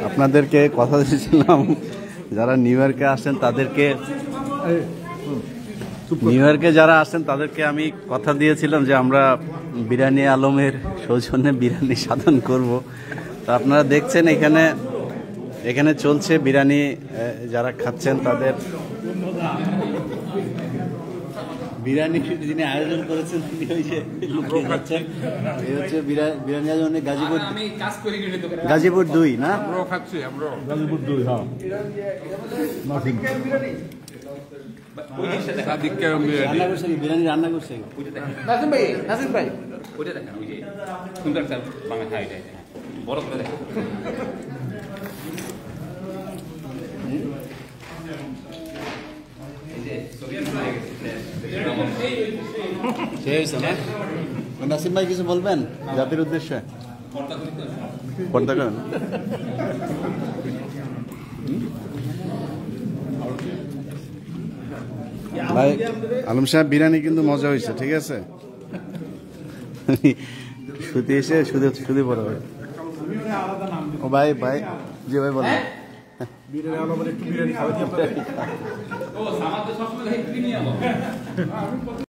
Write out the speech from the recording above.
আপনাদেরকে কথা দিয়েছিলাম যারা নিউ ইয়র্কে আসেন তাদেরকে, নিউ ইয়র্কে যারা আসেন তাদেরকে আমি কথা দিয়েছিলাম যে আমরা বিরিয়ানি আলমের সৌজন্যে বিরিয়ানি সাধন করব। তো আপনারা দেখছেন এখানে চলছে বিরিয়ানি, যারা খাচ্ছেন তাদের বিরিয়ানি যিনি আয়োজন করেছেন তিনি হচ্ছে বিরিয়ানি আয়োজন গাজীপুর 2 না? গাজীপুর 2, হ্যাঁ। বিরিয়ানি রান্না করছে নাসিম ভাই ওইটা দেখেন, ওই যে সুন্দর চাল বাংলা খাই বড় করে দেখেন। নাসিম ভাই কিছু বলবেন জাতির উদ্দেশ্যে? পর্দা করেন। ভাই আলম সাহেব বিরিয়ানি কিন্তু মজা হয়েছে, ঠিক আছে? শুধু এসে শুধু বড় ভাই ও ভাই জি ভাই বলেন। বিরিয়ানি আলমের একটু বিরিয়ানি খাওয়াতে